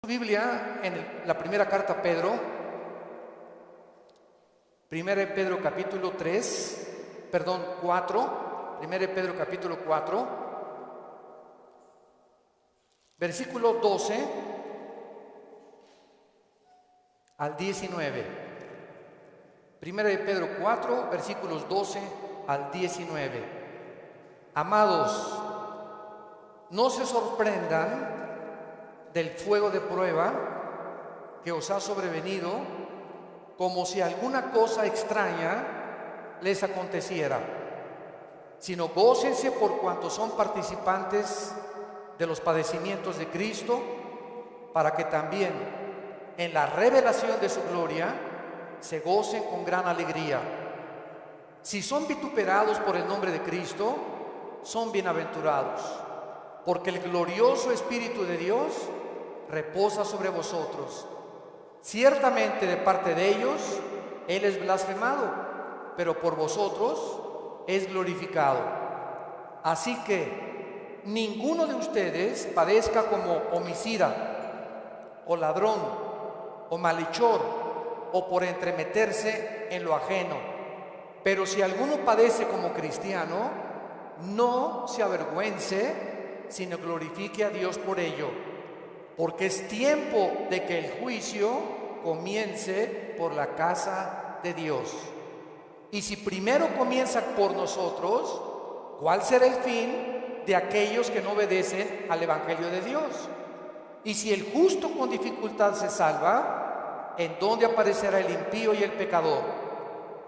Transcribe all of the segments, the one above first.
Biblia en la primera carta a Pedro, primera de Pedro capítulo 4, primera de Pedro capítulo 4, versículo 12 al 19. Primera de Pedro 4, versículos 12 al 19. Amados, no se sorprendan del fuego de prueba que os ha sobrevenido, como si alguna cosa extraña les aconteciera, sino gócense por cuanto son participantes de los padecimientos de Cristo, para que también en la revelación de su gloria se gocen con gran alegría. Si son vituperados por el nombre de Cristo, son bienaventurados, porque el glorioso Espíritu de Dios reposa sobre vosotros. Ciertamente de parte de ellos Él es blasfemado, pero por vosotros es glorificado. Así que ninguno de ustedes padezca como homicida, o ladrón, o malhechor, o por entremeterse en lo ajeno. Pero si alguno padece como cristiano, no se avergüence, sino glorifique a Dios por ello, porque es tiempo de que el juicio comience por la casa de Dios. Y si primero comienza por nosotros, ¿cuál será el fin de aquellos que no obedecen al Evangelio de Dios? Y si el justo con dificultad se salva, ¿en dónde aparecerá el impío y el pecador?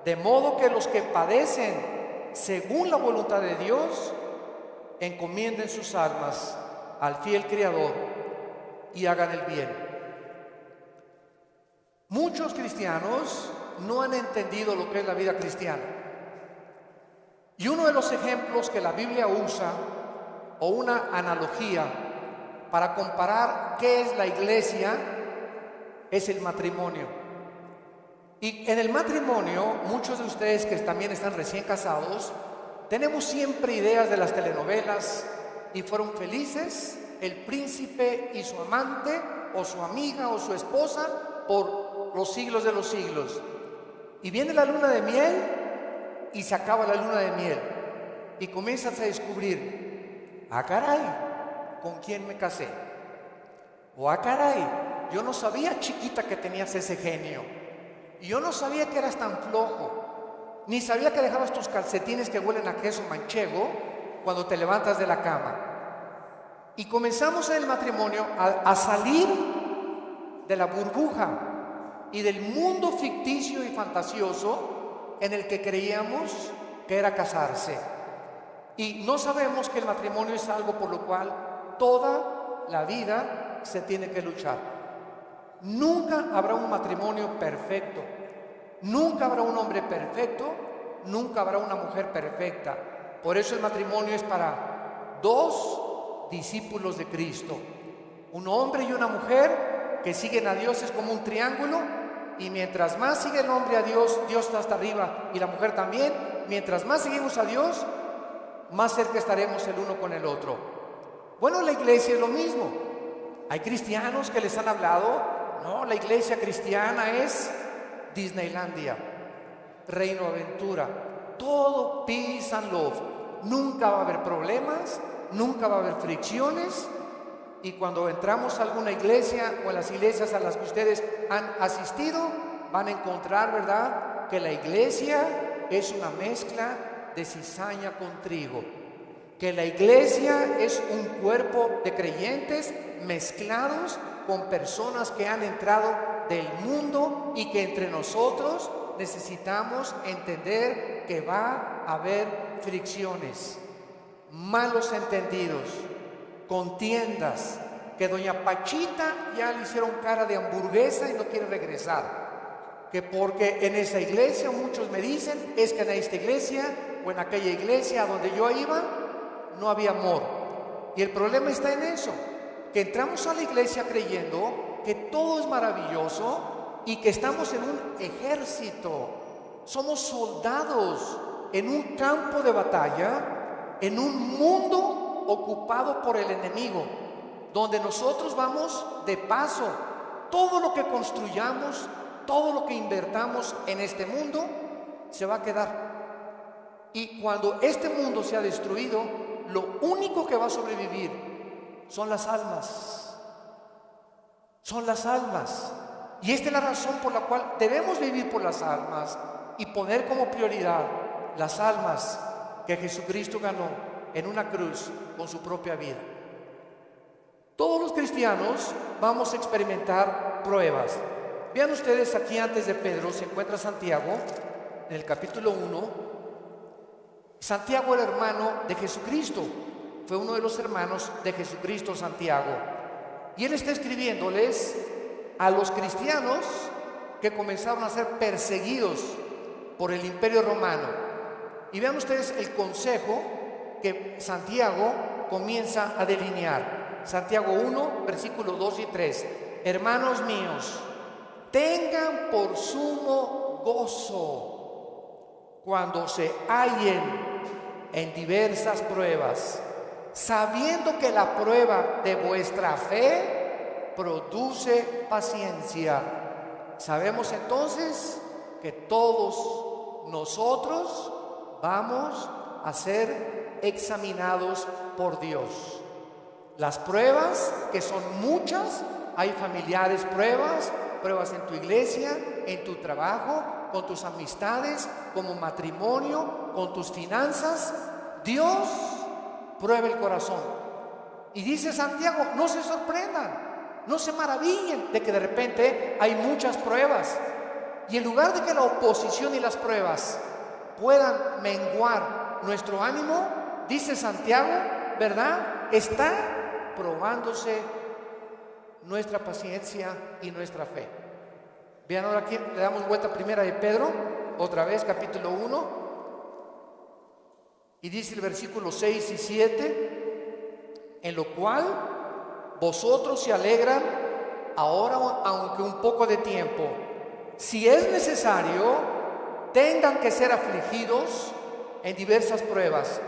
De modo que los que padecen según la voluntad de Dios encomienden sus almas al fiel Creador y hagan el bien. Muchos cristianos no han entendido lo que es la vida cristiana. Y uno de los ejemplos que la Biblia usa, o una analogía para comparar qué es la iglesia, es el matrimonio. Y en el matrimonio, muchos de ustedes que también están recién casados, tenemos siempre ideas de las telenovelas, y fueron felices el príncipe y su amante, o su amiga o su esposa, por los siglos de los siglos. Y viene la luna de miel y se acaba la luna de miel, y comienzas a descubrir: ah, caray, ¿con quién me casé? O ah, caray, yo no sabía, chiquita, que tenías ese genio, y yo no sabía que eras tan flojo, ni sabía que dejabas tus calcetines que huelen a queso manchego cuando te levantas de la cama. Y comenzamos en el matrimonio a salir de la burbuja y del mundo ficticio y fantasioso en el que creíamos que era casarse. Y no sabemos que el matrimonio es algo por lo cual toda la vida se tiene que luchar. Nunca habrá un matrimonio perfecto, nunca habrá un hombre perfecto, nunca habrá una mujer perfecta. Por eso el matrimonio es para dos discípulos de Cristo. Un hombre y una mujer que siguen a Dios, es como un triángulo, y mientras más sigue el hombre a Dios, Dios está hasta arriba, y la mujer también. Mientras más seguimos a Dios, más cerca estaremos el uno con el otro. Bueno, la iglesia es lo mismo. Hay cristianos que les han hablado: no, la iglesia cristiana es Disneylandia, Reino Aventura, todo peace and love. Nunca va a haber problemas, nunca va a haber fricciones. Y cuando entramos a alguna iglesia, o a las iglesias a las que ustedes han asistido, van a encontrar, ¿verdad?, que la iglesia es una mezcla de cizaña con trigo, que la iglesia es un cuerpo de creyentes mezclados con personas que han entrado del mundo, y que entre nosotros necesitamos entender que va a haber fricciones, malos entendidos, contiendas, que doña Pachita ya le hicieron cara de hamburguesa y no quiere regresar, que porque en esa iglesia, muchos me dicen, es que en esta iglesia o en aquella iglesia a donde yo iba no había amor. Y el problema está en eso, que entramos a la iglesia creyendo que todo es maravilloso y que estamos en un ejército, somos soldados en un campo de batalla, en un mundo ocupado por el enemigo, donde nosotros vamos de paso. Todo lo que construyamos, todo lo que invertamos en este mundo, se va a quedar. Y cuando este mundo sea destruido, lo único que va a sobrevivir son las almas. Son las almas. Y esta es la razón por la cual debemos vivir por las almas y poner como prioridad las almas que Jesucristo ganó en una cruz con su propia vida. Todos los cristianos vamos a experimentar pruebas. Vean ustedes aquí antes de Pedro se encuentra Santiago en el capítulo 1. Santiago era hermano de Jesucristo, fue uno de los hermanos de Jesucristo, Santiago. Y él está escribiéndoles a los cristianos que comenzaron a ser perseguidos por el Imperio Romano. Y vean ustedes el consejo que Santiago comienza a delinear. Santiago 1, versículos 2 y 3. Hermanos míos, tengan por sumo gozo cuando se hallen en diversas pruebas, sabiendo que la prueba de vuestra fe produce paciencia. Sabemos entonces que todos nosotros vamos a ser examinados por Dios. Las pruebas, que son muchas, hay familiares pruebas en tu iglesia, en tu trabajo, con tus amistades, como matrimonio, con tus finanzas. Dios prueba el corazón. Y dice Santiago, no se sorprendan, no se maravillen de que de repente hay muchas pruebas. Y en lugar de que la oposición y las pruebas puedan menguar nuestro ánimo, dice Santiago, ¿verdad? Está probándose nuestra paciencia y nuestra fe. Vean ahora aquí, le damos vuelta a primera de Pedro, otra vez, capítulo 1, y dice el versículo 6 y 7, en lo cual vosotros se alegran ahora, aunque un poco de tiempo, si es necesario, tengan que ser afligidos en diversas pruebas,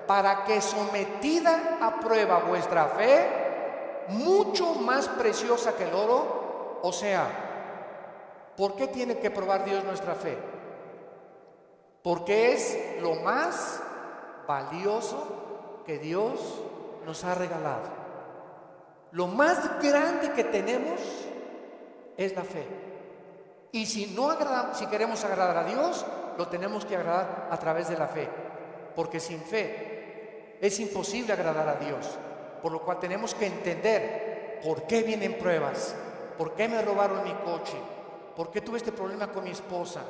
para que sometida a prueba vuestra fe, mucho más preciosa que el oro, o sea, ¿por qué tiene que probar Dios nuestra fe? Porque es lo más valioso que Dios nos ha regalado. Lo más grande que tenemos es la fe. Y si queremos agradar a Dios, lo tenemos que agradar a través de la fe. Porque sin fe es imposible agradar a Dios. Por lo cual tenemos que entender por qué vienen pruebas, por qué me robaron mi coche, por qué tuve este problema con mi esposa,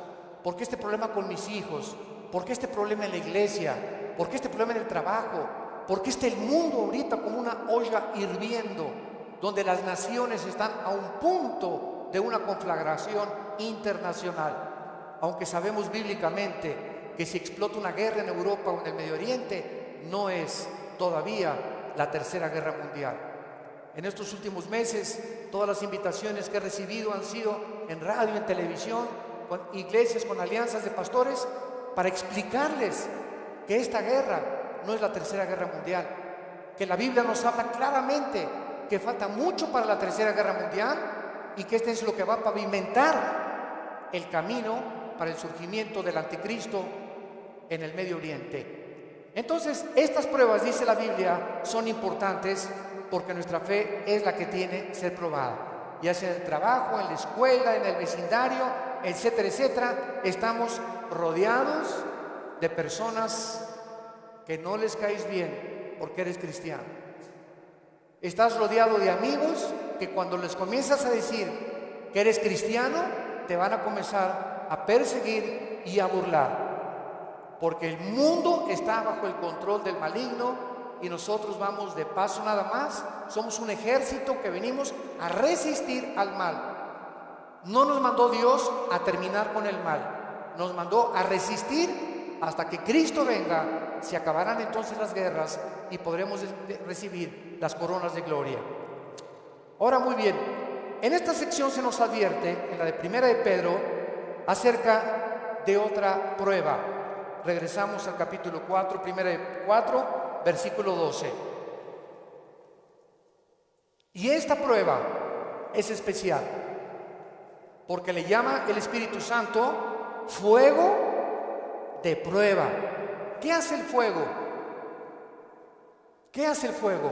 por qué este problema con mis hijos, por qué este problema en la iglesia, por qué este problema en el trabajo, por qué está el mundo ahorita como una olla hirviendo, donde las naciones están a un punto de una conflagración internacional. Aunque sabemos bíblicamente que si explota una guerra en Europa o en el Medio Oriente, no es todavía la tercera guerra mundial. En estos últimos meses, todas las invitaciones que he recibido han sido en radio, en televisión, con iglesias, con alianzas de pastores, para explicarles que esta guerra no es la tercera guerra mundial, que la Biblia nos habla claramente que falta mucho para la tercera guerra mundial y que este es lo que va a pavimentar el camino para el surgimiento del anticristo en el Medio Oriente. Entonces, estas pruebas, dice la Biblia, son importantes porque nuestra fe es la que tiene que ser probada. Ya sea en el trabajo, en la escuela, en el vecindario, etcétera, etcétera. Estamos rodeados de personas que no les caes bien porque eres cristiano. Estás rodeado de amigos que cuando les comienzas a decir que eres cristiano, te van a comenzar a perseguir y a burlar. Porque el mundo está bajo el control del maligno y nosotros vamos de paso nada más. Somos un ejército que venimos a resistir al mal. No nos mandó Dios a terminar con el mal, nos mandó a resistir hasta que Cristo venga. Se acabarán entonces las guerras y podremos recibir las coronas de gloria. Ahora, muy bien, en esta sección se nos advierte, en la de primera de Pedro, acerca de otra prueba. Regresamos al capítulo 4, primera de 4, versículo 12. Y esta prueba es especial, porque le llama el Espíritu Santo fuego de prueba. ¿Qué hace el fuego? ¿Qué hace el fuego?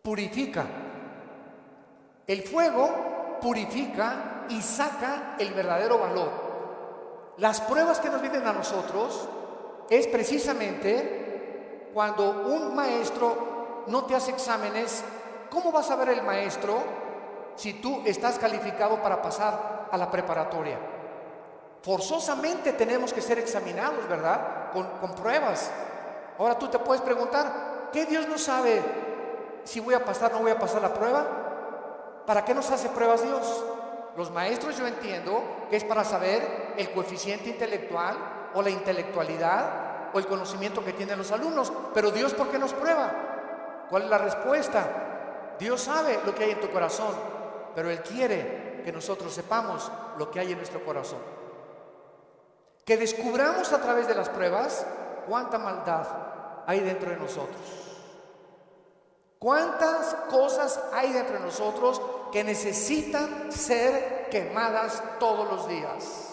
Purifica. El fuego purifica y saca el verdadero valor. Las pruebas que nos vienen a nosotros es precisamente cuando un maestro no te hace exámenes. ¿Cómo va a saber el maestro si tú estás calificado para pasar a la preparatoria? Forzosamente tenemos que ser examinados, ¿verdad? Con pruebas. Ahora tú te puedes preguntar, ¿qué Dios no sabe si voy a pasar o no voy a pasar la prueba? ¿Para qué nos hace pruebas Dios? Los maestros, yo entiendo que es para saber el coeficiente intelectual o la intelectualidad o el conocimiento que tienen los alumnos. Pero Dios, ¿por qué nos prueba? ¿Cuál es la respuesta? Dios sabe lo que hay en tu corazón, pero Él quiere que nosotros sepamos lo que hay en nuestro corazón. Que descubramos a través de las pruebas cuánta maldad hay dentro de nosotros. ¿Cuántas cosas hay dentro de nosotros que necesitan ser quemadas todos los días?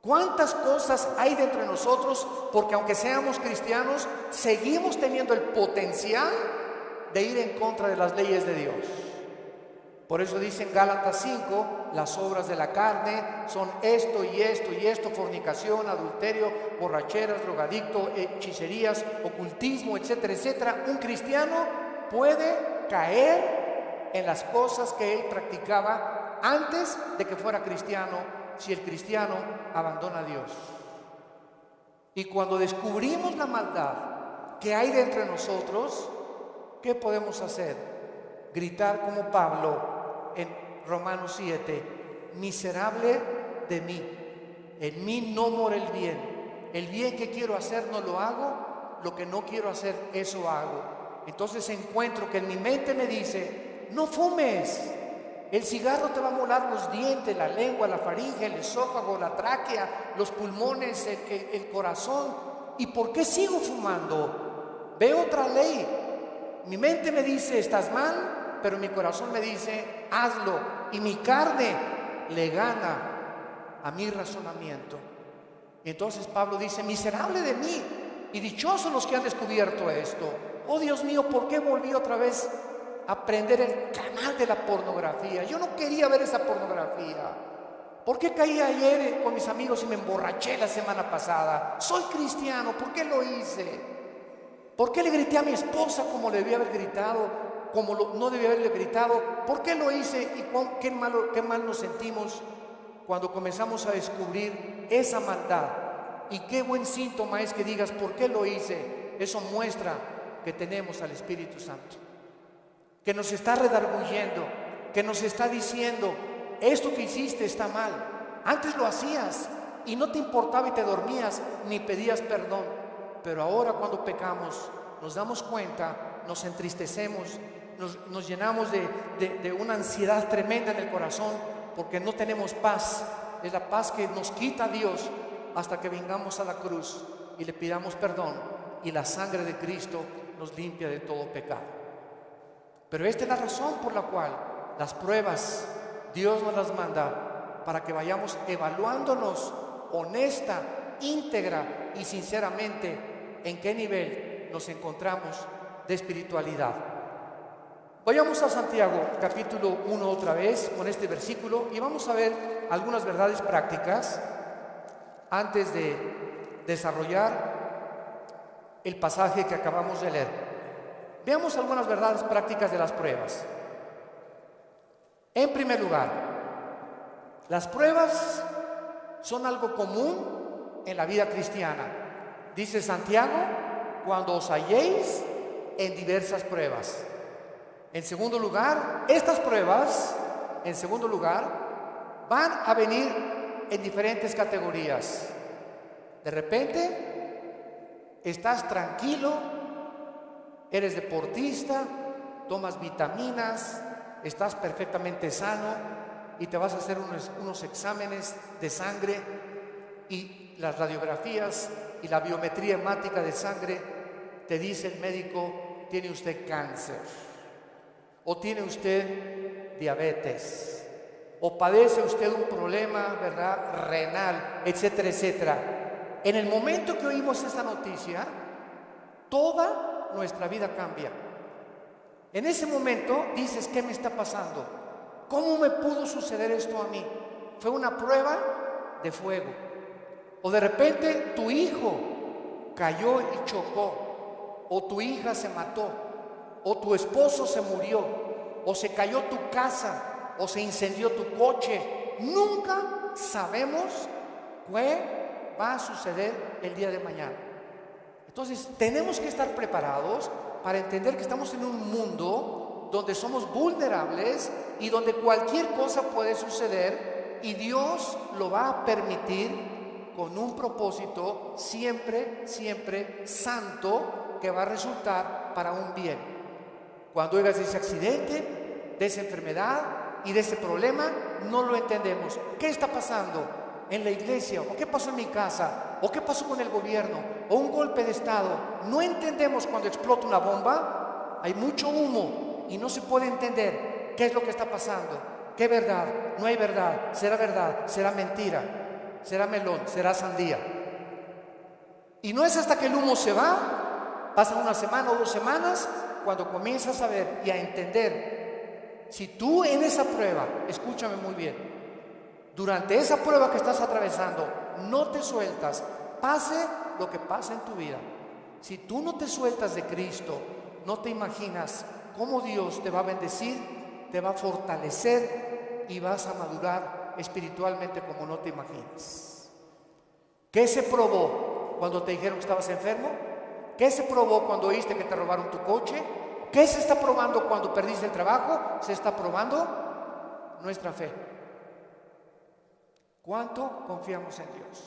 ¿Cuántas cosas hay dentro de nosotros? Porque aunque seamos cristianos, seguimos teniendo el potencial de ir en contra de las leyes de Dios. Por eso dice en Gálatas 5, las obras de la carne son esto y esto y esto: fornicación, adulterio, borracheras, drogadicto, hechicerías, ocultismo, etcétera, etcétera. Un cristiano puede caer en las cosas que él practicaba antes de que fuera cristiano, si el cristiano abandona a Dios. Y cuando descubrimos la maldad que hay dentro de nosotros, ¿qué podemos hacer? Gritar como Pablo en Romanos 7, miserable de mí, en mí no mora el bien que quiero hacer no lo hago, lo que no quiero hacer, eso hago. Entonces encuentro que en mi mente me dice, no fumes, el cigarro te va a molar los dientes, la lengua, la faringe, el esófago, la tráquea, los pulmones, el corazón. ¿Y por qué sigo fumando? Veo otra ley. Mi mente me dice, estás mal, pero mi corazón me dice, hazlo. Y mi carne le gana a mi razonamiento. Y entonces Pablo dice, miserable de mí, y dichosos los que han descubierto esto. Oh Dios mío, ¿por qué volví otra vez a prender el canal de la pornografía? Yo no quería ver esa pornografía. ¿Por qué caí ayer con mis amigos y me emborraché la semana pasada? Soy cristiano, ¿por qué lo hice? ¿Por qué le grité a mi esposa como le debía haber gritado? Como no debía haberle gritado. ¿Por qué lo hice? Y qué mal nos sentimos cuando comenzamos a descubrir esa maldad. Y qué buen síntoma es que digas, ¿por qué lo hice? Eso muestra que tenemos al Espíritu Santo, que nos está redarguyendo, que nos está diciendo, esto que hiciste está mal. Antes lo hacías y no te importaba y te dormías ni pedías perdón. Pero ahora cuando pecamos nos damos cuenta, nos entristecemos, nos llenamos de una ansiedad tremenda en el corazón, porque no tenemos paz. Es la paz que nos quita Dios hasta que vengamos a la cruz y le pidamos perdón, y la sangre de Cristo nos limpia de todo pecado. Pero esta es la razón por la cual las pruebas Dios nos las manda, para que vayamos evaluándonos honesta, íntegra y sinceramente en qué nivel nos encontramos de espiritualidad. Vayamos a Santiago capítulo 1 otra vez con este versículo y vamos a ver algunas verdades prácticas antes de desarrollar el pasaje que acabamos de leer. Veamos algunas verdades prácticas de las pruebas. En primer lugar, las pruebas son algo común en la vida cristiana. Dice Santiago, cuando os halléis en diversas pruebas. En segundo lugar, estas pruebas, van a venir en diferentes categorías. De repente, estás tranquilo, eres deportista, tomas vitaminas, estás perfectamente sano y te vas a hacer unos exámenes de sangre, y las radiografías y la biometría hemática de sangre te dice el médico tiene usted cáncer, o tiene usted diabetes, o padece usted un problema, ¿verdad?, renal, etcétera, etcétera. En el momento que oímos esta noticia, toda nuestra vida cambia. En ese momento dices, ¿qué me está pasando? ¿Cómo me pudo suceder esto a mí? Fue una prueba de fuego. O de repente tu hijo cayó y chocó, o tu hija se mató, o tu esposo se murió, o se cayó tu casa, o se incendió tu coche. Nunca sabemos qué va a suceder el día de mañana. Entonces tenemos que estar preparados para entender que estamos en un mundo donde somos vulnerables y donde cualquier cosa puede suceder, y Dios lo va a permitir con un propósito siempre, siempre santo, que va a resultar para un bien. Cuando oigas de ese accidente, de esa enfermedad y de ese problema, no lo entendemos. ¿Qué está pasando en la iglesia? ¿O qué pasó en mi casa? ¿O qué pasó con el gobierno? ¿O un golpe de estado? No entendemos cuando explota una bomba. Hay mucho humo y no se puede entender qué es lo que está pasando. ¿Qué verdad? No hay verdad. ¿Será mentira? ¿Será melón? ¿Será sandía? Y no es hasta que el humo se va, pasa una semana o 2 semanas, cuando comienzas a ver y a entender. Si tú en esa prueba, escúchame muy bien, durante esa prueba que estás atravesando, no te sueltas, pase lo que pase en tu vida. Si tú no te sueltas de Cristo, no te imaginas cómo Dios te va a bendecir, te va a fortalecer y vas a madurar espiritualmente como no te imaginas. ¿Qué se probó cuando te dijeron que estabas enfermo? ¿Qué se probó cuando oíste que te robaron tu coche? ¿Qué se está probando cuando perdiste el trabajo? Se está probando nuestra fe. ¿Cuánto confiamos en Dios?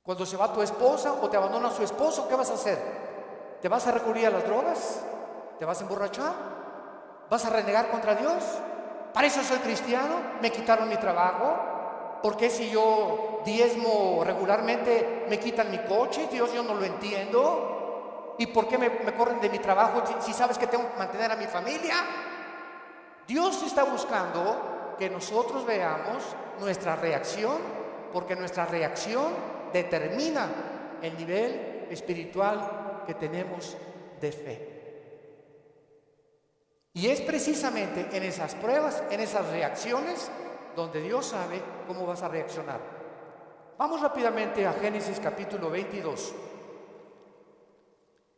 Cuando se va tu esposa o te abandona su esposo, ¿qué vas a hacer? ¿Te vas a recurrir a las drogas? ¿Te vas a emborrachar? ¿Vas a renegar contra Dios? ¿Para eso soy cristiano? ¿Me quitaron mi trabajo? ¿Por qué si yo diezmo regularmente me quitan mi coche? Dios, yo no lo entiendo. ¿Y por qué me corren de mi trabajo si sabes que tengo que mantener a mi familia? Dios está buscando que nosotros veamos nuestra reacción, porque nuestra reacción determina el nivel espiritual que tenemos de fe. Y es precisamente en esas pruebas, en esas reacciones, donde Dios sabe cómo vas a reaccionar. Vamos rápidamente a Génesis capítulo 22.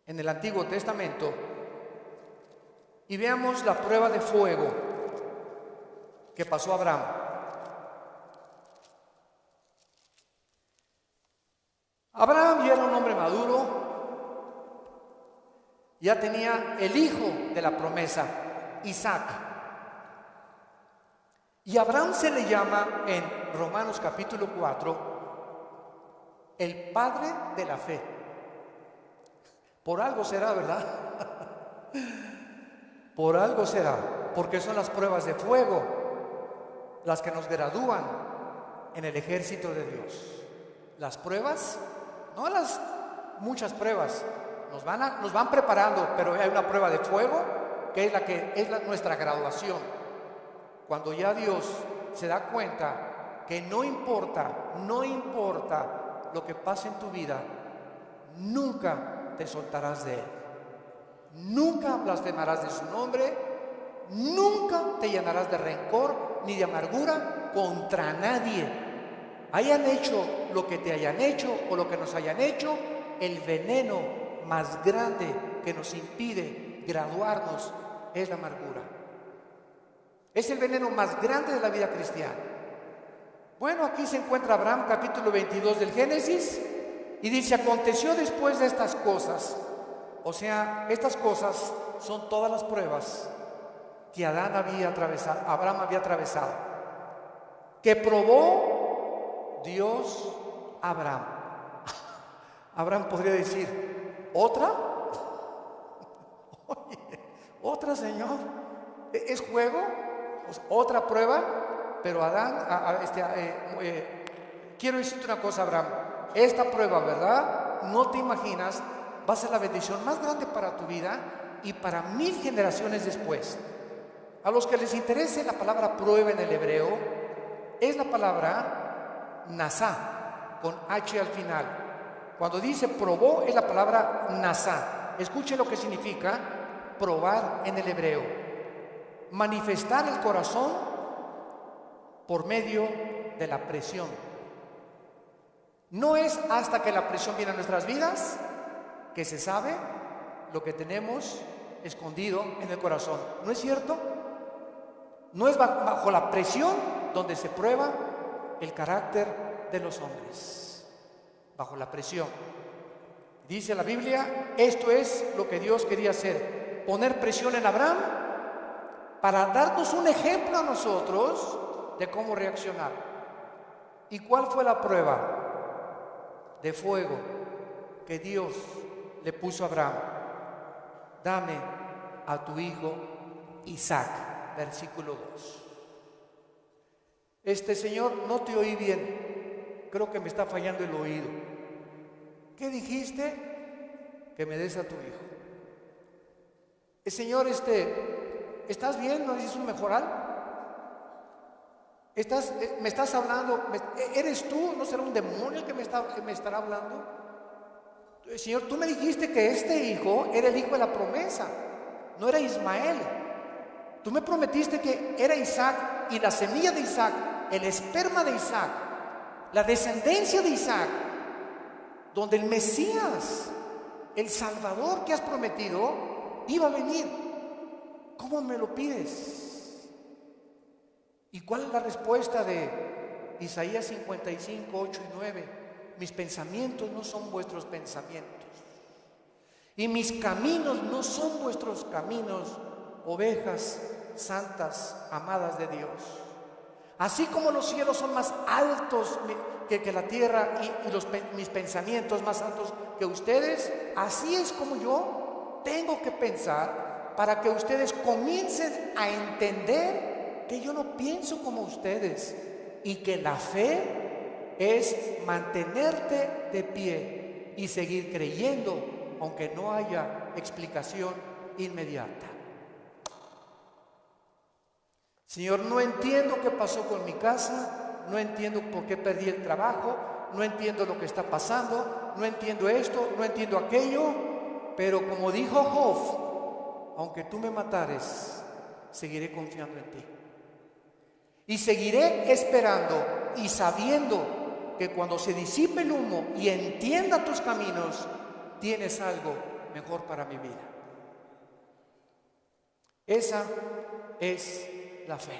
En el Antiguo Testamento, y veamos la prueba de fuego que pasó a Abraham. Abraham ya era un hombre maduro, ya tenía el hijo de la promesa, Isaac. Y Abraham se le llama en Romanos capítulo 4 el padre de la fe. Por algo será, ¿verdad? Por algo será, porque son las pruebas de fuego las que nos gradúan en el ejército de Dios. Las pruebas, no las muchas pruebas, nos van preparando, pero hay una prueba de fuego que es nuestra graduación. Cuando ya Dios se da cuenta que no importa lo que pase en tu vida, nunca te soltarás de Él. Nunca blasfemarás de su nombre, nunca te llenarás de rencor ni de amargura contra nadie. Hayan hecho lo que te hayan hecho o lo que nos hayan hecho, el veneno más grande que nos impide graduarnos es la amargura. Es el veneno más grande de la vida cristiana. Bueno, aquí se encuentra Abraham, capítulo 22 del Génesis, y dice: aconteció después de estas cosas, o sea, estas cosas son todas las pruebas que Abraham había atravesado, que probó Dios a Abraham. Abraham podría decir: ¿otra? Oye, ¿otra, Señor? ¿Es juego? Pues, ¿otra prueba? Pero quiero decirte una cosa, Abraham. Esta prueba, ¿verdad? No te imaginas va a ser la bendición más grande para tu vida y para 1000 generaciones después. A los que les interese la palabra prueba en el hebreo, es la palabra nasá, con H al final. Cuando dice probó, es la palabra nasá. Escuche lo que significa probar en el hebreo: manifestar el corazón por medio de la presión. No es hasta que la presión viene a nuestras vidas que se sabe lo que tenemos escondido en el corazón. ¿No es cierto? No es bajo la presión donde se prueba el carácter de los hombres. Bajo la presión. Dice la Biblia, esto es lo que Dios quería hacer: poner presión en Abraham para darnos un ejemplo a nosotros de cómo reaccionar. ¿Y cuál fue la prueba? De fuego que Dios le puso a Abraham: dame a tu hijo Isaac. Versículo 2. Señor, no te oí bien, creo que me está fallando el oído. ¿Qué dijiste? Que me des a tu hijo. Señor, ¿estás bien? ¿No dices un mejoral? ¿Me estás hablando? ¿Eres tú? ¿No será un demonio el que me estará hablando? Señor, tú me dijiste que este hijo era el hijo de la promesa, no era Ismael. Tú me prometiste que era Isaac, y la semilla de Isaac, el esperma de Isaac, la descendencia de Isaac, donde el Mesías, el Salvador que has prometido, iba a venir. ¿Cómo me lo pides? ¿Y cuál es la respuesta de Isaías 55, 8 y 9? Mis pensamientos no son vuestros pensamientos, y mis caminos no son vuestros caminos, ovejas santas, amadas de Dios. Así como los cielos son más altos que la tierra, y mis pensamientos más altos que ustedes, así es como yo tengo que pensar para que ustedes comiencen a entender que yo no pienso como ustedes, y que la fe es mantenerte de pie y seguir creyendo aunque no haya explicación inmediata. Señor, no entiendo qué pasó con mi casa, no entiendo por qué perdí el trabajo, no entiendo lo que está pasando, no entiendo esto, no entiendo aquello, pero como dijo Job, aunque tú me matares, seguiré confiando en ti. Y seguiré esperando y sabiendo que cuando se disipe el humo y entienda tus caminos, tienes algo mejor para mi vida. Esa es la fe.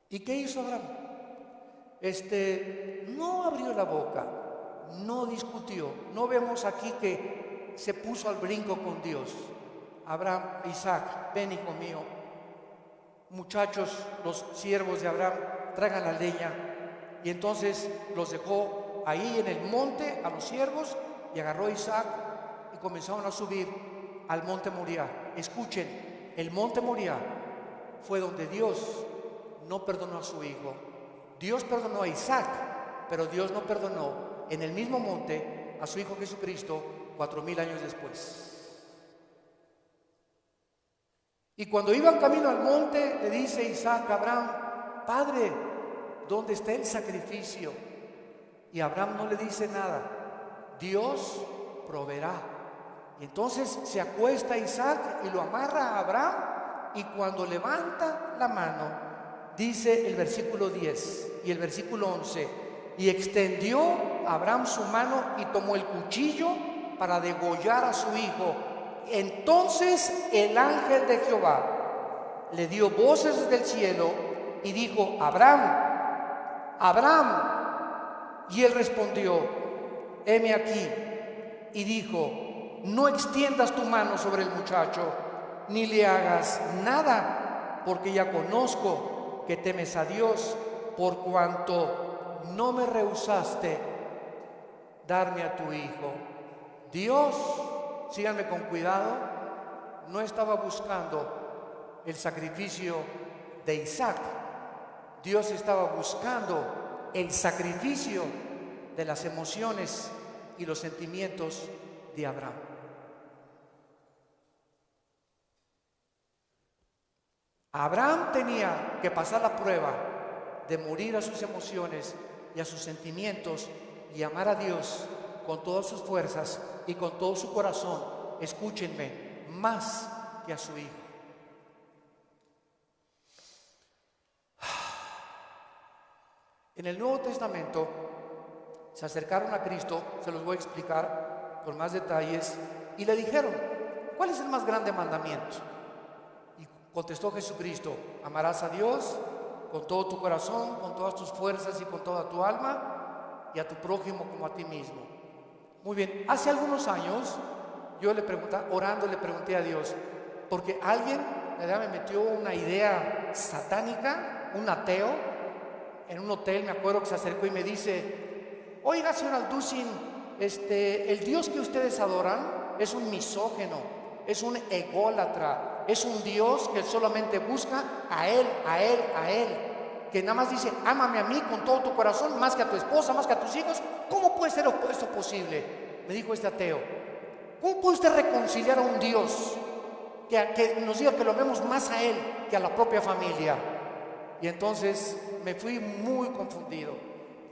¿Y qué hizo Abraham? No abrió la boca, no discutió. No vemos aquí que se puso al brinco con Dios. Abraham, Isaac, ven hijo mío. Muchachos, los siervos de Abraham, traigan la leña. Y entonces los dejó ahí en el monte a los siervos, y agarró a Isaac y comenzaron a subir al monte Moriah. Escuchen, el monte Moriah fue donde Dios no perdonó a su hijo. Dios perdonó a Isaac, pero Dios no perdonó en el mismo monte a su hijo Jesucristo 4000 años después. Y cuando iban camino al monte, le dice Isaac a Abraham: Padre, ¿dónde está el sacrificio? Y Abraham no le dice nada. Dios proveerá. Y entonces se acuesta Isaac y lo amarra a Abraham, y cuando levanta la mano, dice el versículo 10 y el versículo 11: y extendió Abraham su mano y tomó el cuchillo para degollar a su hijo. Entonces el ángel de Jehová le dio voces desde el cielo y dijo: Abraham, Abraham. Y él respondió: heme aquí. Y dijo: no extiendas tu mano sobre el muchacho, ni le hagas nada, porque ya conozco que temes a Dios, por cuanto no me rehusaste darme a tu hijo. Dios, síganme con cuidado, no estaba buscando el sacrificio de Isaac. Dios estaba buscando el sacrificio de las emociones y los sentimientos de Abraham. Abraham tenía que pasar la prueba de morir a sus emociones y a sus sentimientos y amar a Dios con todas sus fuerzas y con todo su corazón, escúchenme, más que a su hijo. En el Nuevo Testamento se acercaron a Cristo, se los voy a explicar con más detalles, y le dijeron: ¿cuál es el más grande mandamiento? Y contestó Jesucristo: amarás a Dios con todo tu corazón, con todas tus fuerzas y con toda tu alma, y a tu prójimo como a ti mismo. Muy bien, hace algunos años yo orando le pregunté a Dios, porque alguien me metió una idea satánica, un ateo, en un hotel, me acuerdo que se acercó y me dice: oiga, señor Alducin, el Dios que ustedes adoran es un misógeno, es un ególatra, es un Dios que solamente busca a Él, que nada más dice: ámame a mí con todo tu corazón, más que a tu esposa, más que a tus hijos. ¿Cómo puede ser esto posible? Me dijo este ateo. ¿Cómo puede usted reconciliar a un Dios que nos diga que lo amemos más a Él que a la propia familia? Y entonces me fui muy confundido.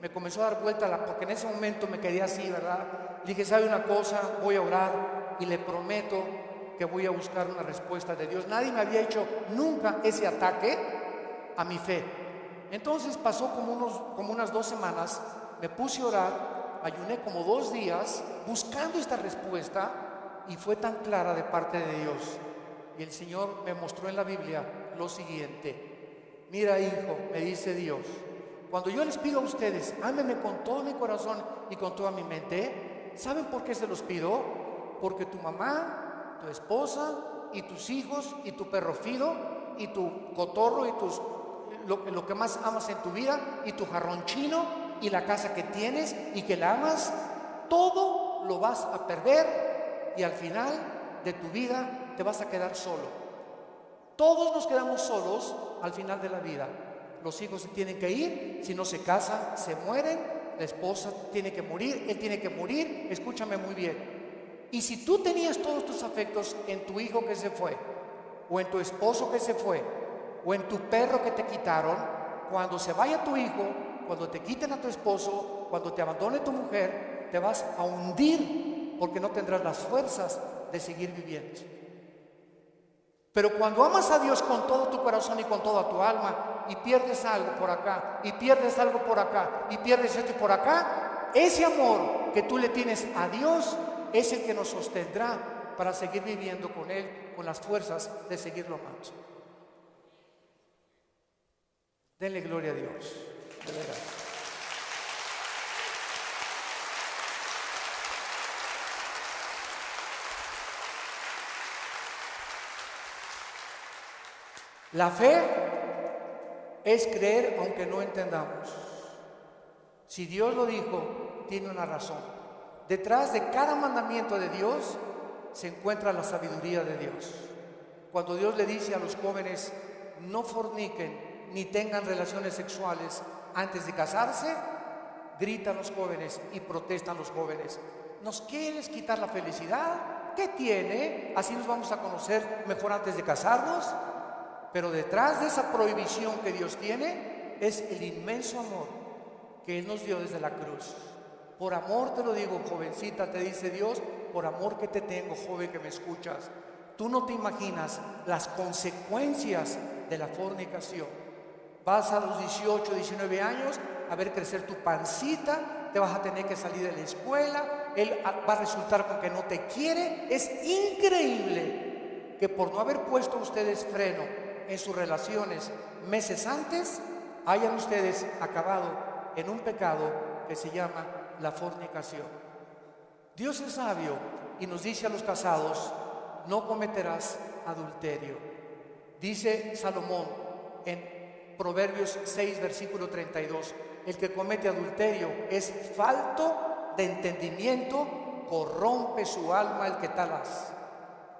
Me comenzó a dar vuelta porque en ese momento me quedé así, ¿verdad? Le dije: ¿sabe una cosa? Voy a orar y le prometo que voy a buscar una respuesta de Dios. Nadie me había hecho nunca ese ataque a mi fe. Entonces pasó como unas 2 semanas, me puse a orar, ayuné como 2 días buscando esta respuesta, y fue tan clara de parte de Dios. Y el Señor me mostró en la Biblia lo siguiente: mira, hijo, me dice Dios, cuando yo les pido a ustedes: ámenme con todo mi corazón y con toda mi mente, ¿saben por qué se los pido? Porque tu mamá, tu esposa y tus hijos y tu perro Fido y tu cotorro y lo que más amas en tu vida y tu jarrón chino y la casa que tienes y que la amas, todo lo vas a perder y al final de tu vida te vas a quedar solo. Todos nos quedamos solos al final de la vida. Los hijos se tienen que ir, si no se casan, se mueren, la esposa tiene que morir, él tiene que morir, escúchame muy bien. Y si tú tenías todos tus afectos en tu hijo que se fue, o en tu esposo que se fue, o en tu perro que te quitaron, cuando se vaya tu hijo, cuando te quiten a tu esposo, cuando te abandone tu mujer, te vas a hundir porque no tendrás las fuerzas de seguir viviendo. Pero cuando amas a Dios con todo tu corazón y con toda tu alma, y pierdes algo por acá, y pierdes algo por acá, y pierdes esto por acá, ese amor que tú le tienes a Dios es el que nos sostendrá para seguir viviendo con Él, con las fuerzas de seguirlo amando. Denle gloria a Dios. De veras. La fe es creer aunque no entendamos. Si Dios lo dijo, tiene una razón. Detrás de cada mandamiento de Dios se encuentra la sabiduría de Dios. Cuando Dios le dice a los jóvenes: no forniquen ni tengan relaciones sexuales antes de casarse, gritan los jóvenes y protestan los jóvenes: ¿nos quieres quitar la felicidad? ¿Qué tiene? ¿Así nos vamos a conocer mejor antes de casarnos? Pero detrás de esa prohibición que Dios tiene es el inmenso amor que Él nos dio desde la cruz. Por amor te lo digo, jovencita, te dice Dios, por amor que te tengo, joven que me escuchas. Tú no te imaginas las consecuencias de la fornicación. Vas a los 18, 19 años a ver crecer tu pancita, te vas a tener que salir de la escuela, él va a resultar con que no te quiere. Es increíble que por no haber puesto ustedes freno en sus relaciones meses antes, hayan ustedes acabado en un pecado que se llama la fornicación. Dios es sabio y nos dice a los casados: no cometerás adulterio. Dice Salomón en Proverbios 6, versículo 32, el que comete adulterio es falto de entendimiento, corrompe su alma el que tal hace.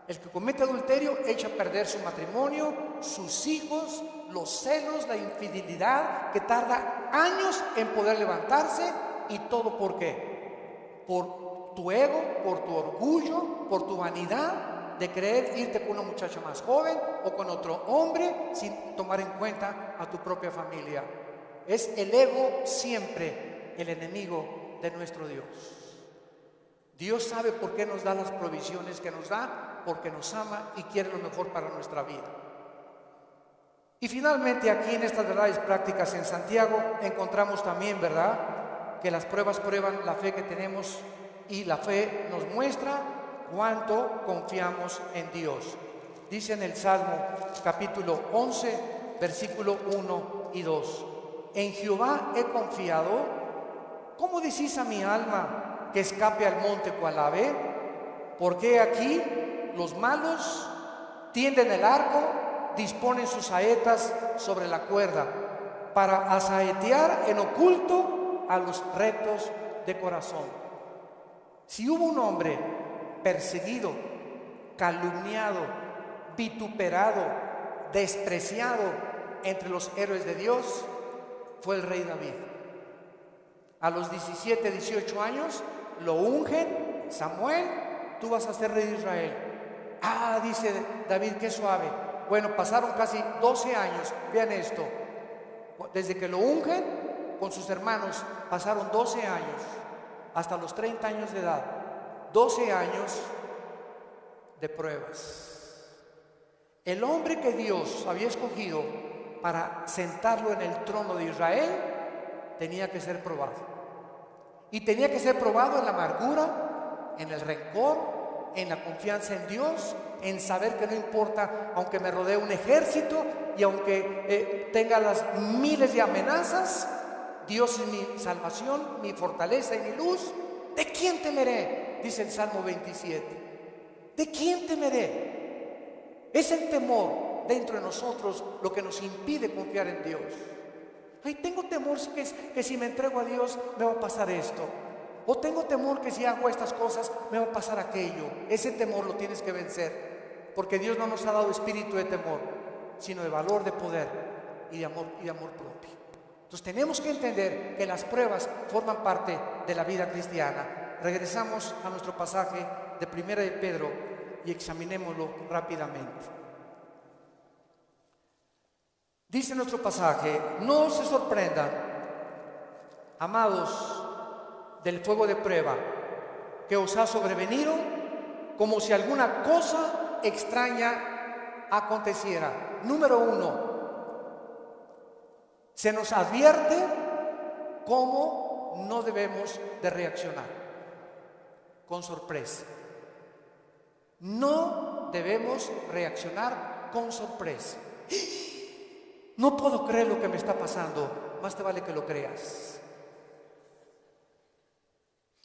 El que comete adulterio echa a perder su matrimonio, sus hijos, los celos, la infidelidad, que tarda años en poder levantarse. ¿Y todo por qué? Por tu ego, por tu orgullo, por tu vanidad de creer irte con una muchacha más joven o con otro hombre sin tomar en cuenta a tu propia familia. Es el ego siempre el enemigo de nuestro Dios. Dios sabe por qué nos da las provisiones que nos da, porque nos ama y quiere lo mejor para nuestra vida. Y finalmente aquí en estas verdades prácticas en Santiago encontramos también, ¿verdad?, que las pruebas prueban la fe que tenemos y la fe nos muestra cuánto confiamos en Dios. Dice en el Salmo capítulo 11, versículo 1 y 2: en Jehová he confiado, ¿cómo decís a mi alma que escape al monte cual ave? Porque aquí los malos tienden el arco, disponen sus saetas sobre la cuerda, para asaetear en oculto a los rectos de corazón. Si hubo un hombre perseguido, calumniado, vituperado, despreciado entre los héroes de Dios, fue el rey David. A los 17, 18 años lo ungen: Samuel, tú vas a ser rey de Israel. Ah, dice David, qué suave. Bueno, pasaron casi 12 años. Vean esto, desde que lo ungen con sus hermanos pasaron 12 años hasta los 30 años de edad. 12 años de pruebas. El hombre que Dios había escogido para sentarlo en el trono de Israel tenía que ser probado. Y tenía que ser probado en la amargura, en el rencor, en la confianza en Dios, en saber que no importa, aunque me rodee un ejército y aunque tenga las miles de amenazas, Dios es mi salvación, mi fortaleza y mi luz. ¿De quién temeré?, dice el Salmo 27. ¿De quién temeré? Es el temor dentro de nosotros lo que nos impide confiar en Dios. Ay, tengo temor que si me entrego a Dios me va a pasar esto, o tengo temor que si hago estas cosas me va a pasar aquello. Ese temor lo tienes que vencer, porque Dios no nos ha dado espíritu de temor, sino de valor, de poder y de amor propio. Entonces tenemos que entender que las pruebas forman parte de la vida cristiana. Regresamos a nuestro pasaje de 1 de Pedro y examinémoslo rápidamente. Dice nuestro pasaje: no se sorprendan, amados, del fuego de prueba que os ha sobrevenido, como si alguna cosa extraña aconteciera. Número 1, se nos advierte cómo no debemos de reaccionar: con sorpresa. No debemos reaccionar con sorpresa. No puedo creer lo que me está pasando. Más te vale que lo creas.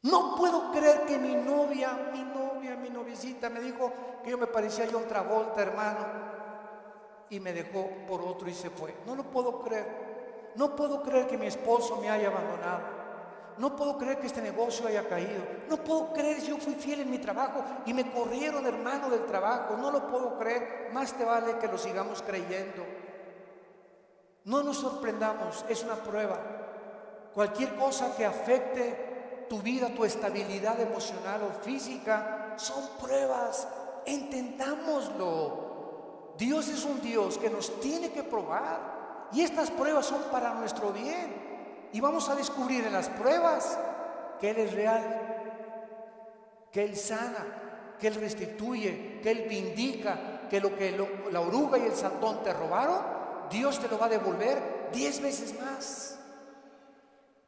No puedo creer que mi noviecita me dijo que yo me parecía a John Travolta, hermano, y me dejó por otro y se fue. No lo puedo creer. No puedo creer que mi esposo me haya abandonado. No puedo creer que este negocio haya caído. No puedo creer que yo fui fiel en mi trabajo y me corrieron, hermano, del trabajo. No lo puedo creer. Más te vale que lo sigamos creyendo. No nos sorprendamos, es una prueba. Cualquier cosa que afecte tu vida, tu estabilidad emocional o física, son pruebas. Entendámoslo. Dios es un Dios que nos tiene que probar, y estas pruebas son para nuestro bien. Y vamos a descubrir en las pruebas que Él es real, que Él sana, que Él restituye, que Él vindica, que la oruga y el saltón te robaron, Dios te lo va a devolver 10 veces más.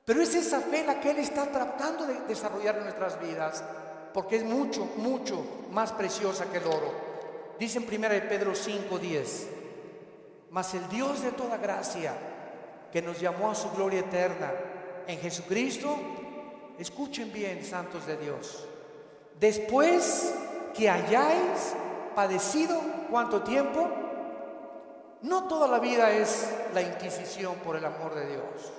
Pero es esa fe la que Él está tratando de desarrollar en nuestras vidas, porque es mucho, mucho más preciosa que el oro. Dice en 1 de Pedro 5:10: mas el Dios de toda gracia, que nos llamó a su gloria eterna en Jesucristo, escuchen bien, santos de Dios, después que hayáis padecido, ¿cuánto tiempo? No toda la vida es la Inquisición por el amor de Dios.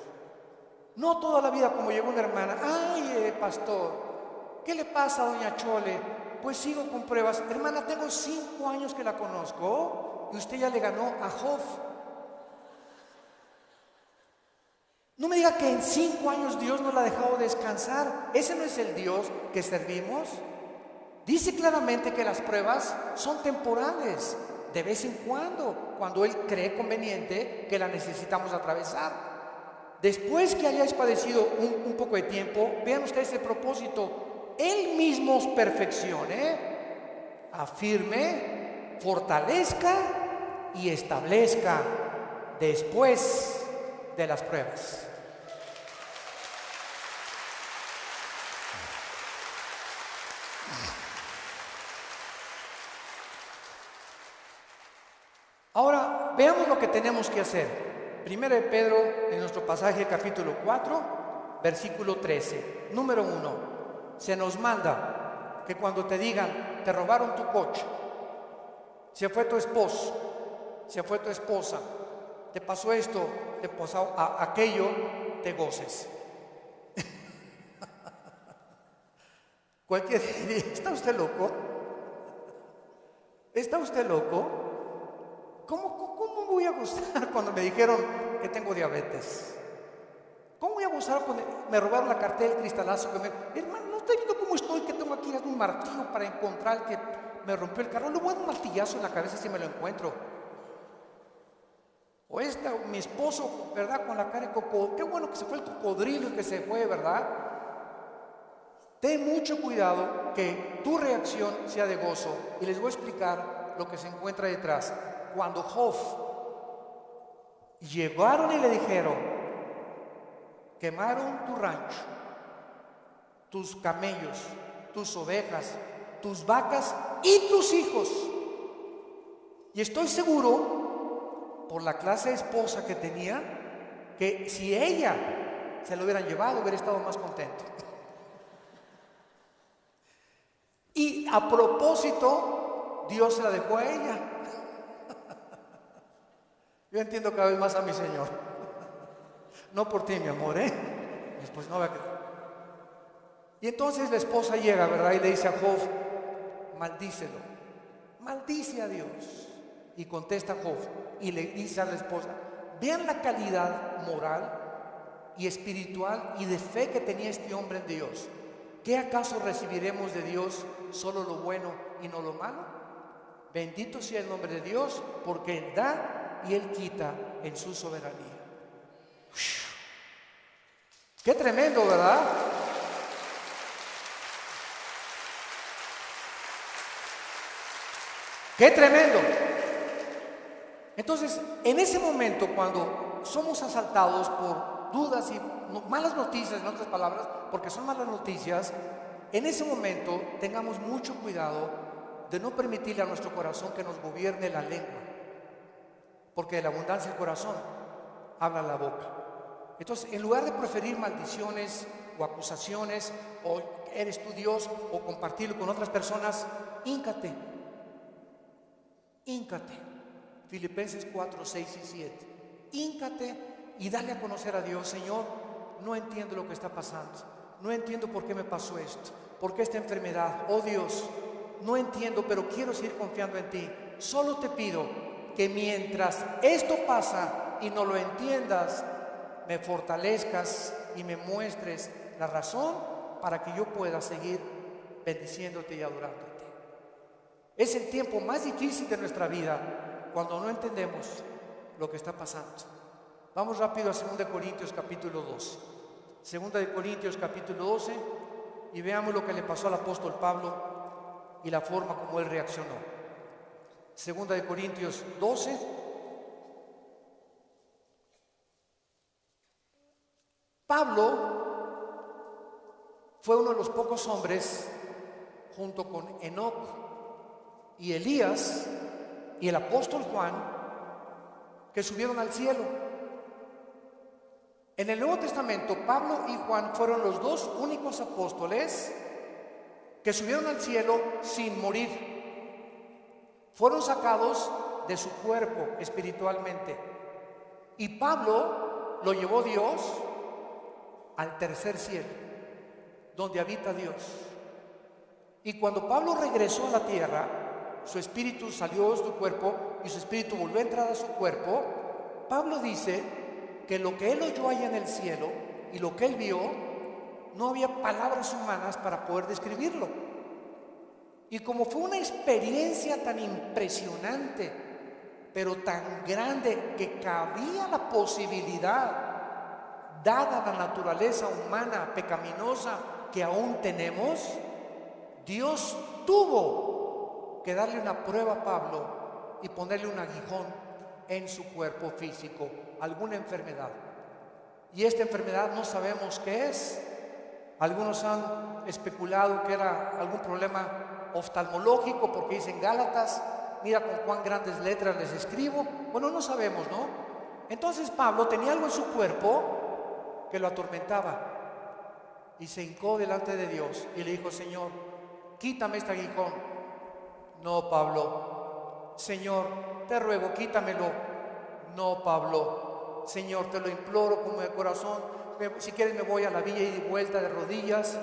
No toda la vida como llegó una hermana: ay, pastor, ¿qué le pasa a doña Chole? Pues sigo con pruebas. Hermana, tengo 5 años que la conozco y usted ya le ganó a Job. No me diga que en 5 años Dios no la ha dejado descansar. Ese no es el Dios que servimos. Dice claramente que las pruebas son temporales, de vez en cuando Él cree conveniente que la necesitamos atravesar. Después que hayáis padecido un poco de tiempo, vean ustedes el propósito. Él mismo os perfeccione, afirme, fortalezca y establezca después de las pruebas. Ahora, veamos lo que tenemos que hacer. Primero de Pedro, en nuestro pasaje capítulo 4, versículo 13. Número 1, se nos manda que cuando te digan, te robaron tu coche, se fue tu esposo, se fue tu esposa, te pasó esto, te pasó aquello, te goces. Cualquier día, ¿está usted loco? ¿Está usted loco? ¿Cómo voy a gozar cuando me dijeron que tengo diabetes? ¿Cómo voy a gozar cuando me robaron la cartera, el cristalazo que me... Hermano, ¿no estoy viendo cómo estoy? Que tengo aquí un martillo para encontrar el que me rompió el carro. Le voy a dar un martillazo en la cabeza si me lo encuentro. O mi esposo, ¿verdad? Con la cara de cocodrilo. Qué bueno que se fue el cocodrilo y que se fue, ¿verdad? Ten mucho cuidado que tu reacción sea de gozo. Y les voy a explicar lo que se encuentra detrás. Cuando Job llegaron y le dijeron, quemaron tu rancho, tus camellos, tus ovejas, tus vacas y tus hijos. Y estoy seguro, por la clase de esposa que tenía, que si ella se lo hubieran llevado, hubiera estado más contento. Y a propósito, Dios se la dejó a ella. Yo entiendo cada vez más a mi Señor. No por ti, mi amor, Después no va a quedar. Y entonces la esposa llega, ¿verdad? Y le dice a Job, maldícelo, maldice a Dios. Y contesta Job y le dice a la esposa, vean la calidad moral y espiritual y de fe que tenía este hombre en Dios. ¿Qué acaso recibiremos de Dios solo lo bueno y no lo malo? Bendito sea el nombre de Dios, porque Él da y Él quita en su soberanía. Qué tremendo, ¿verdad? Qué tremendo. Entonces, en ese momento, cuando somos asaltados por dudas y malas noticias, en otras palabras, porque son malas noticias, en ese momento tengamos mucho cuidado de no permitirle a nuestro corazón que nos gobierne la lengua, porque de la abundancia del corazón habla la boca. Entonces, en lugar de preferir maldiciones o acusaciones, o eres tú Dios, o compartirlo con otras personas, híncate. Filipenses 4, 6 y 7. Híncate y dale a conocer a Dios. Señor, no entiendo lo que está pasando. No entiendo por qué me pasó esto. ¿Por qué esta enfermedad? Oh Dios, no entiendo, pero quiero seguir confiando en ti. Solo te pido que mientras esto pasa y no lo entiendas, me fortalezcas y me muestres la razón para que yo pueda seguir bendiciéndote y adorándote. Es el tiempo más difícil de nuestra vida cuando no entendemos lo que está pasando. Vamos rápido a 2 Corintios capítulo 12. 2 Corintios capítulo 12 y veamos lo que le pasó al apóstol Pablo y la forma como él reaccionó. 2 Corintios 12. Pablo fue uno de los pocos hombres, junto con Enoc y Elías y el apóstol Juan, que subieron al cielo. En el Nuevo Testamento, Pablo y Juan fueron los dos únicos apóstoles que subieron al cielo sin morir. Fueron sacados de su cuerpo espiritualmente. Y Pablo lo llevó Dios al tercer cielo, donde habita Dios. Y cuando Pablo regresó a la tierra, su espíritu salió de su cuerpo y su espíritu volvió a entrar a su cuerpo. Pablo dice que lo que él oyó allá en el cielo y lo que él vio, no había palabras humanas para poder describirlo. Y como fue una experiencia tan impresionante, pero tan grande, que cabía la posibilidad, dada la naturaleza humana pecaminosa que aún tenemos, Dios tuvo que darle una prueba a Pablo y ponerle un aguijón en su cuerpo físico, alguna enfermedad. Y esta enfermedad no sabemos qué es. Algunos han especulado que era algún problema oftalmológico, porque dicen Gálatas, mira con cuán grandes letras les escribo. Bueno, no sabemos, ¿no? Entonces Pablo tenía algo en su cuerpo que lo atormentaba y se hincó delante de Dios y le dijo: Señor, quítame este aguijón. No, Pablo. Señor, te ruego, quítamelo. No, Pablo. Señor, te lo imploro como de corazón. Si quieres me voy a la villa y de vuelta de rodillas,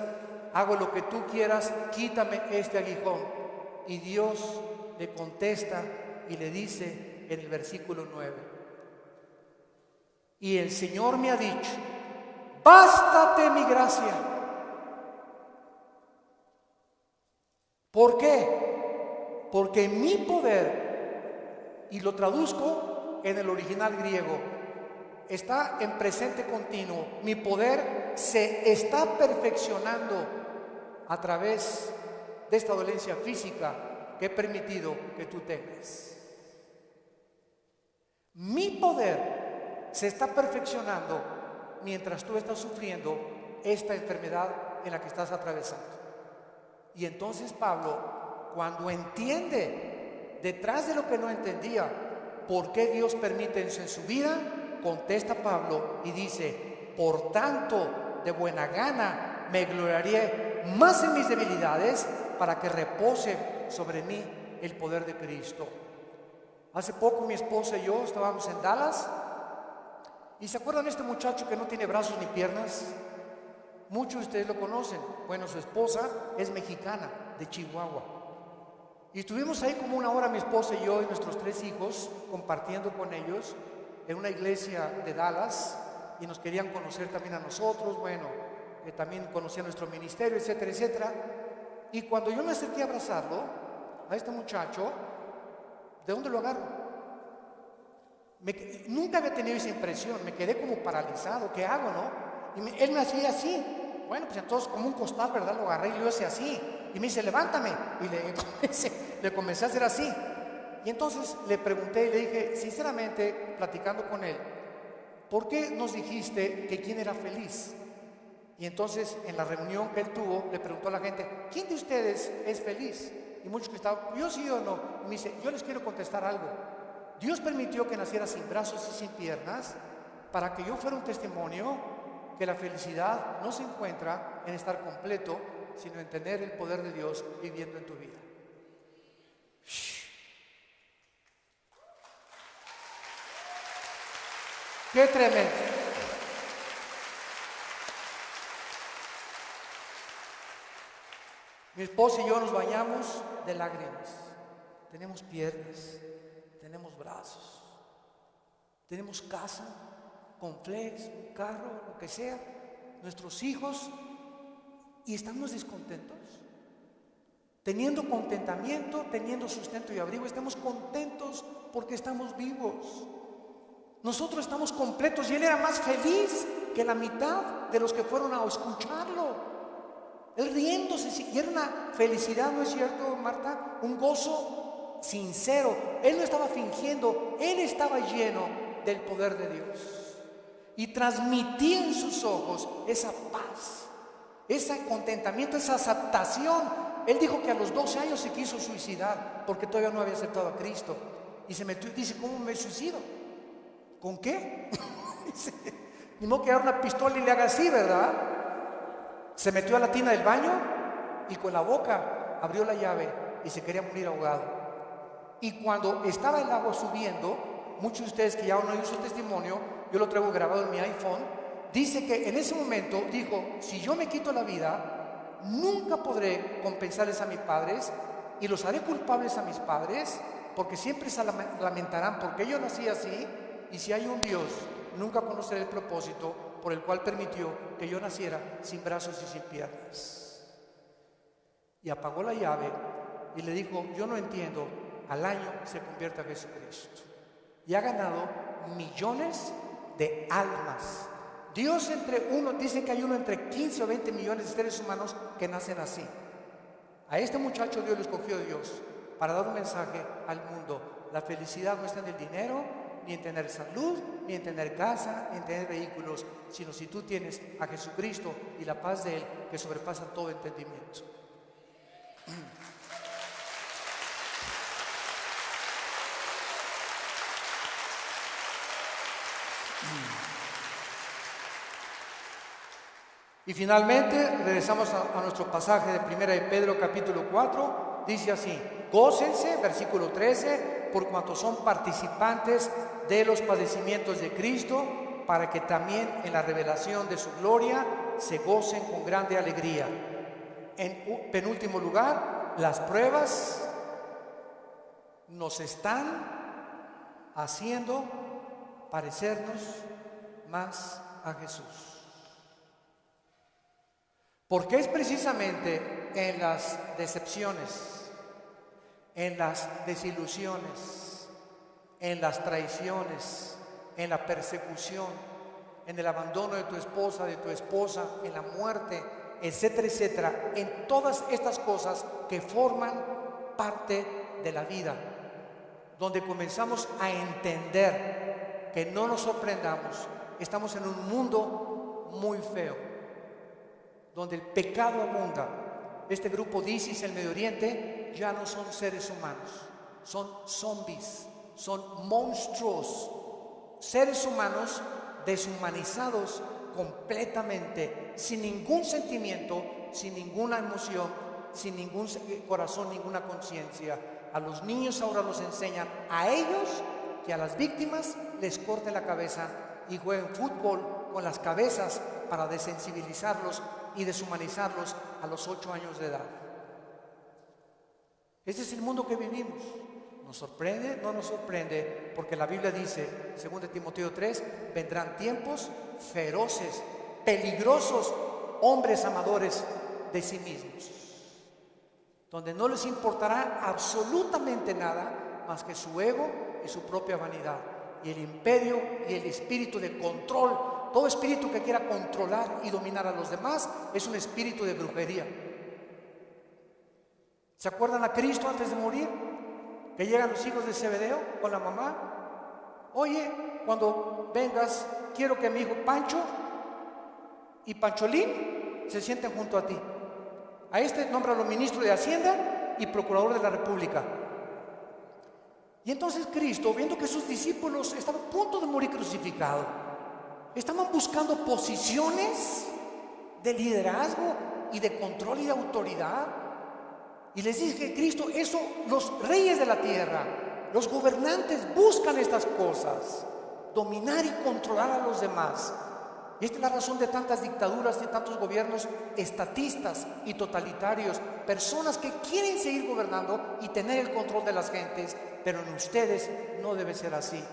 hago lo que tú quieras, quítame este aguijón. Y Dios le contesta y le dice en el versículo 9: y el Señor me ha dicho, bástate mi gracia. ¿Por qué? Porque mi poder, y lo traduzco en el original griego, está en presente continuo. Mi poder se está perfeccionando a través de esta dolencia física que he permitido que tú tengas. Mi poder se está perfeccionando mientras tú estás sufriendo esta enfermedad en la que estás atravesando. Y entonces Pablo, cuando entiende, detrás de lo que no entendía, por qué Dios permite eso en su vida, contesta Pablo y dice: por tanto, de buena gana me gloriaré más en mis debilidades, para que repose sobre mí el poder de Cristo. Hace poco mi esposa y yo estábamos en Dallas, y ¿se acuerdan de este muchacho que no tiene brazos ni piernas? Muchos de ustedes lo conocen. Bueno, su esposa es mexicana, de Chihuahua. Y estuvimos ahí como una hora mi esposa y yo y nuestros 3 hijos, compartiendo con ellos en una iglesia de Dallas, y nos querían conocer también a nosotros. Bueno, también conocían nuestro ministerio, etcétera, etcétera. Y cuando yo me acerqué a abrazarlo, a este muchacho, ¿de dónde lo agarro? Nunca había tenido esa impresión, me quedé como paralizado. ¿Qué hago, no? Y él me hacía así. Bueno, pues entonces como un costal, ¿verdad? Lo agarré y lo hice así. Y me dice: levántame. Y le comencé a hacer así. Y entonces le pregunté y le dije, sinceramente, platicando con él, ¿por qué nos dijiste que quién era feliz? Y entonces en la reunión que él tuvo, le preguntó a la gente: ¿quién de ustedes es feliz? Y muchos que estaban: ¿yo sí o no? Y me dice: yo les quiero contestar algo. Dios permitió que naciera sin brazos y sin piernas para que yo fuera un testimonio que la felicidad no se encuentra en estar completo, sino en tener el poder de Dios viviendo en tu vida. ¡Qué tremendo! Mi esposa y yo nos bañamos de lágrimas. Tenemos piernas, tenemos brazos, tenemos casa, con flex, un carro, lo que sea, nuestros hijos, y estamos descontentos. Teniendo contentamiento, teniendo sustento y abrigo, estamos contentos porque estamos vivos. Nosotros estamos completos, y él era más feliz que la mitad de los que fueron a escucharlo. Él riéndose, y era una felicidad, ¿no es cierto, Marta? Un gozo sincero. Él no estaba fingiendo, él estaba lleno del poder de Dios. Y transmitía en sus ojos esa paz, ese contentamiento, esa aceptación. Él dijo que a los 12 años se quiso suicidar porque todavía no había aceptado a Cristo. Y se metió y dice: ¿cómo me suicido? ¿Con qué? Ni modo que agarre una pistola y le haga así, ¿verdad? Se metió a la tina del baño y con la boca abrió la llave y se quería morir ahogado. Y cuando estaba el agua subiendo, muchos de ustedes que ya no oído su testimonio, yo lo traigo grabado en mi iPhone, dice que en ese momento dijo: si yo me quito la vida, nunca podré compensarles a mis padres y los haré culpables a mis padres, porque siempre se lamentarán porque yo nací así. Y si hay un Dios nunca conoceré el propósito por el cual permitió que yo naciera sin brazos y sin piernas. Y apagó la llave y le dijo, yo no entiendo, al año se convierte a Jesucristo. Y ha ganado millones de almas. Dios dice que hay uno entre 15 o 20 millones de seres humanos que nacen así. A este muchacho Dios lo escogió Dios para dar un mensaje al mundo. La felicidad no está en el dinero, ni en tener salud, ni en tener casa, ni en tener vehículos, sino si tú tienes a Jesucristo y la paz de Él que sobrepasa todo entendimiento. Y finalmente regresamos a nuestro pasaje de 1 de Pedro capítulo 4, dice así: gócense, versículo 13, por cuanto son participantes de los padecimientos de Cristo, para que también en la revelación de su gloria se gocen con grande alegría. En penúltimo lugar, las pruebas nos están haciendo parecernos más a Jesús. Porque es precisamente en las decepciones, en las desilusiones, en las traiciones, en la persecución, en el abandono de tu esposa, en la muerte, etcétera, etcétera, en todas estas cosas que forman parte de la vida, donde comenzamos a entender que no nos sorprendamos, estamos en un mundo muy feo, donde el pecado abunda. Este grupo de ISIS en Medio Oriente ya no son seres humanos, son zombies, son monstruos, seres humanos deshumanizados completamente, sin ningún sentimiento, sin ninguna emoción, sin ningún corazón, ninguna conciencia. A los niños ahora los enseñan a ellos que a las víctimas les corten la cabeza y jueguen fútbol con las cabezas para desensibilizarlos y deshumanizarlos a los 8 años de edad. Ese es el mundo que vivimos. ¿Nos sorprende? No nos sorprende, porque la Biblia dice, 2 Timoteo 3, vendrán tiempos feroces, peligrosos, hombres amadores de sí mismos, donde no les importará absolutamente nada más que su ego y su propia vanidad, y el imperio y el espíritu de control. Todo espíritu que quiera controlar y dominar a los demás es un espíritu de brujería. ¿Se acuerdan a Cristo antes de morir? Que llegan los hijos de Zebedeo con la mamá. Oye, cuando vengas, quiero que mi hijo Pancho y Pancholín se sienten junto a ti. A este nómbralo ministro de Hacienda y procurador de la República. Y entonces Cristo, viendo que sus discípulos estaban a punto de morir crucificados, estaban buscando posiciones de liderazgo y de control y de autoridad. Y les dice que Cristo, eso, los reyes de la tierra, los gobernantes buscan estas cosas, dominar y controlar a los demás. Y esta es la razón de tantas dictaduras, de tantos gobiernos estatistas y totalitarios, personas que quieren seguir gobernando y tener el control de las gentes, pero en ustedes no debe ser así.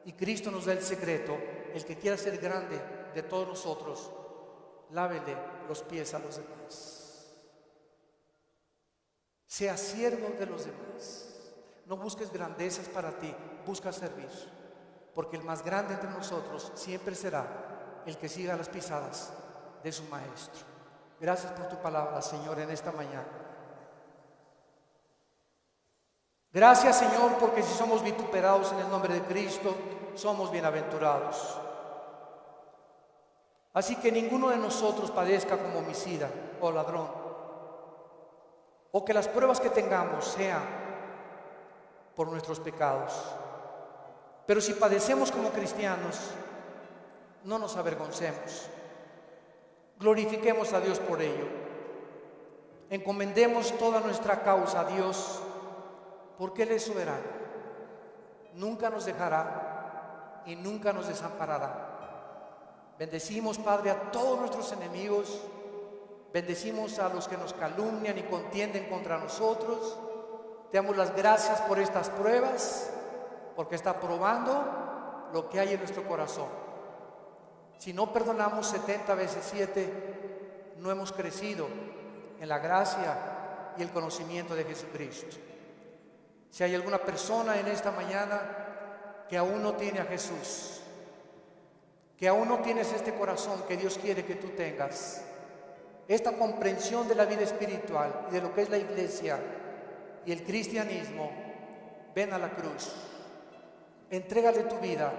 Y Cristo nos da el secreto: el que quiera ser grande de todos nosotros, lávele los pies a los demás. Sea siervo de los demás. No busques grandezas para ti, busca servir. Porque el más grande entre nosotros siempre será el que siga las pisadas de su maestro. Gracias por tu palabra, Señor, en esta mañana. Gracias, Señor, porque si somos vituperados en el nombre de Cristo, somos bienaventurados. Así que ninguno de nosotros padezca como homicida o ladrón, o que las pruebas que tengamos sean por nuestros pecados. Pero si padecemos como cristianos, no nos avergoncemos. Glorifiquemos a Dios por ello. Encomendemos toda nuestra causa a Dios, porque Él es soberano. Nunca nos dejará y nunca nos desamparará. Bendecimos, Padre, a todos nuestros enemigos. Bendecimos a los que nos calumnian y contienden contra nosotros. Te damos las gracias por estas pruebas, porque está probando lo que hay en nuestro corazón. Si no perdonamos 70 veces 7, no hemos crecido en la gracia y el conocimiento de Jesucristo. Si hay alguna persona en esta mañana que aún no tiene a Jesús, que aún no tienes este corazón que Dios quiere que tú tengas, esta comprensión de la vida espiritual y de lo que es la iglesia y el cristianismo, ven a la cruz, entrégale tu vida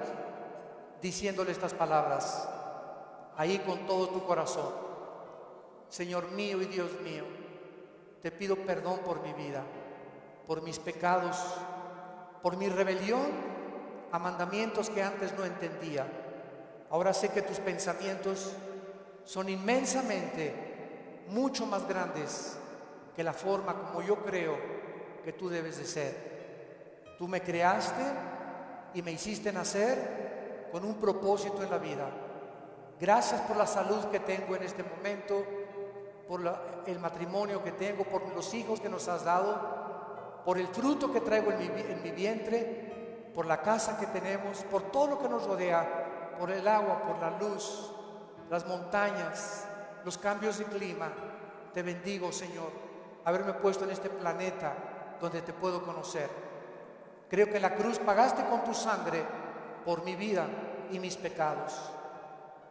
diciéndole estas palabras, ahí con todo tu corazón: Señor mío y Dios mío, te pido perdón por mi vida, por mis pecados, por mi rebelión a mandamientos que antes no entendía. Ahora sé que tus pensamientos son inmensamente mucho más grandes que la forma como yo creo que tú debes de ser. Tú me creaste y me hiciste nacer con un propósito en la vida. Gracias por la salud que tengo en este momento, por el matrimonio que tengo, por los hijos que nos has dado, por el fruto que traigo en mi vientre, por la casa que tenemos, por todo lo que nos rodea, por el agua, por la luz, las montañas, los cambios de clima. Te bendigo, Señor, haberme puesto en este planeta donde te puedo conocer. Creo que en la cruz pagaste con tu sangre por mi vida y mis pecados.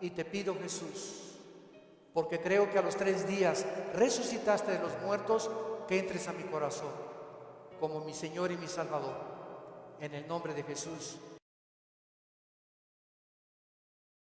Y te pido, Jesús, porque creo que a los 3 días resucitaste de los muertos, que entres a mi corazón como mi Señor y mi Salvador. En el nombre de Jesús.